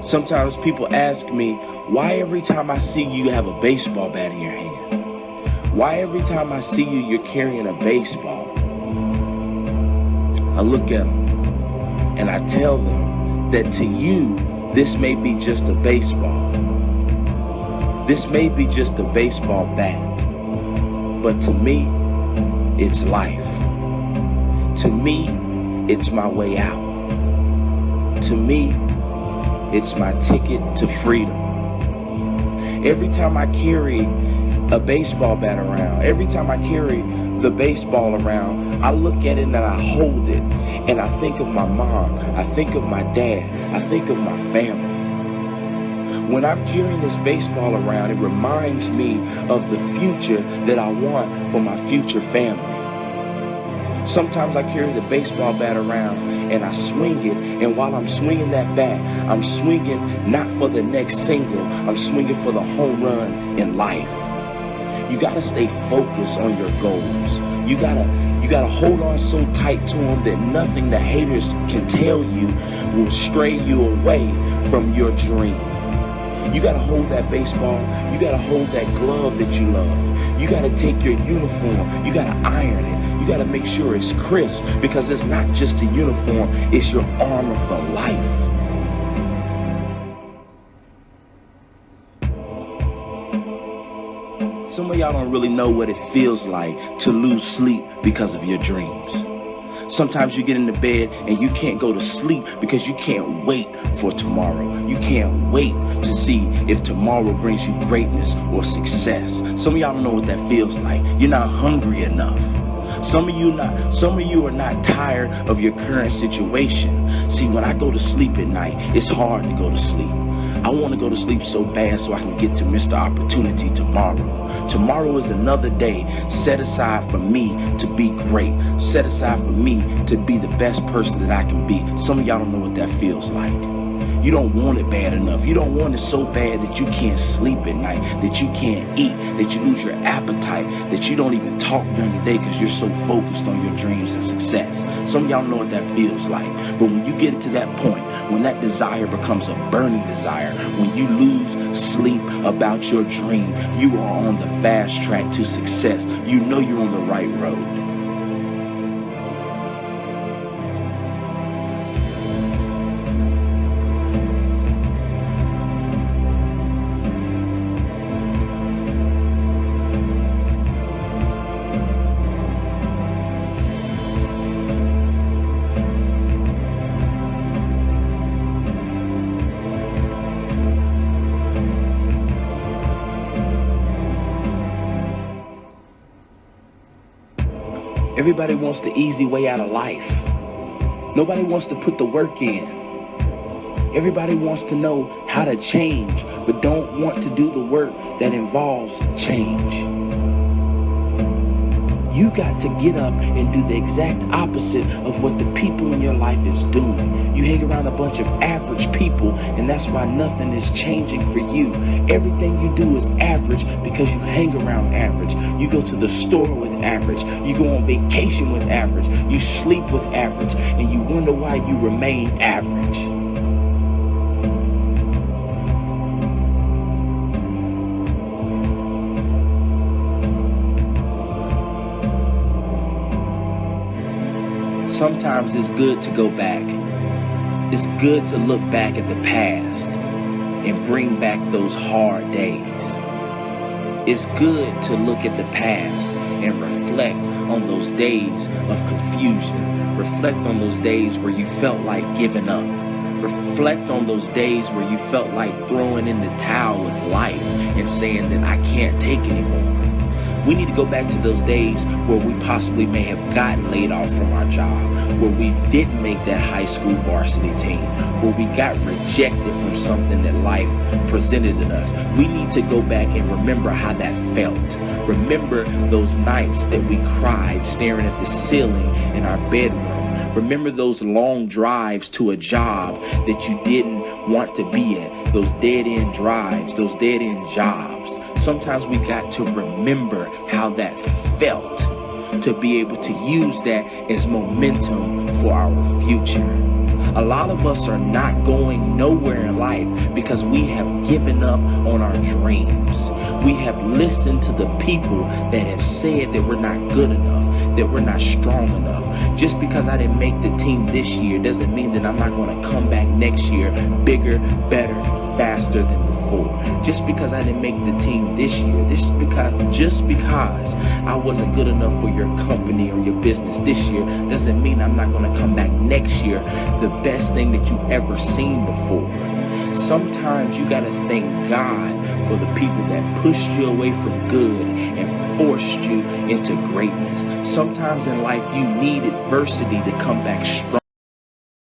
Sometimes people ask me, why every time I see you, you have a baseball bat in your hand? Why every time I see you, you're carrying a baseball? I look at them and I tell them that to you, this may be just a baseball. This may be just a baseball bat. But to me, it's life. To me, it's my way out. To me, it's my ticket to freedom. Every time I carry a baseball bat around, every time I carry the baseball around, I look at it and I hold it and I think of my mom, I think of my dad, I think of my family. When I'm carrying this baseball around, it reminds me of the future that I want for my future family. Sometimes I carry the baseball bat around and I swing it, and while I'm swinging that bat, I'm swinging not for the next single, I'm swinging for the home run in life. You gotta stay focused on your goals. You gotta hold on so tight to them that nothing the haters can tell you will stray you away from your dream. You gotta hold that baseball. You gotta hold that glove that you love. You gotta take your uniform. You gotta iron it. You gotta make sure it's crisp, because it's not just a uniform, it's your armor for life. Some of y'all don't really know what it feels like to lose sleep because of your dreams. Sometimes you get into bed and you can't go to sleep because you can't wait for tomorrow. You can't wait to see if tomorrow brings you greatness or success. Some of y'all don't know what that feels like. You're not hungry enough. Some of you are not tired of your current situation. See, when I go to sleep at night, it's hard to go to sleep. I want to go to sleep so bad so I can get to Mr. Opportunity tomorrow. Tomorrow is another day set aside for me to be great. Set aside for me to be the best person that I can be. Some of y'all don't know what that feels like. You don't want it bad enough. You don't want it so bad that you can't sleep at night, that you can't eat, that you lose your appetite, that you don't even talk during the day because you're so focused on your dreams and success. Some of y'all know what that feels like. But when you get it to that point, when that desire becomes a burning desire, when you lose sleep about your dream, you are on the fast track to success. You know you're on the right road. Everybody wants the easy way out of life. Nobody wants to put the work in. Everybody wants to know how to change, but don't want to do the work that involves change. You got to get up and do the exact opposite of what the people in your life is doing. You hang around a bunch of average people, and that's why nothing is changing for you. Everything you do is average because you hang around average. You go to the store with average. You go on vacation with average. You sleep with average, and you wonder why you remain average. Sometimes it's good to go back. It's good to look back at the past and bring back those hard days. It's good to look at the past and reflect on those days of confusion. Reflect on those days where you felt like giving up. Reflect on those days where you felt like throwing in the towel with life and saying that I can't take anymore. We need to go back to those days where we possibly may have gotten laid off from our job, where we didn't make that high school varsity team, where we got rejected from something that life presented to us. We need to go back and remember how that felt. Remember those nights that we cried staring at the ceiling in our bedroom. Remember those long drives to a job that you didn't want to be at, those dead-end drives, those dead-end jobs. Sometimes we got to remember how that felt to be able to use that as momentum for our future. A lot of us are not going nowhere in life because we have given up on our dreams. We have listened to the people that have said that we're not good enough, that we're not strong enough. Just because I didn't make the team this year doesn't mean that I'm not going to come back next year bigger, better, faster than before. Just because I didn't make the team this year, just because I wasn't good enough for your company or your business this year doesn't mean I'm not going to come back next year the best thing that you've ever seen before. Sometimes you got to thank God for the people that pushed you away from good and forced you into greatness. Sometimes in life you need adversity to come back strong.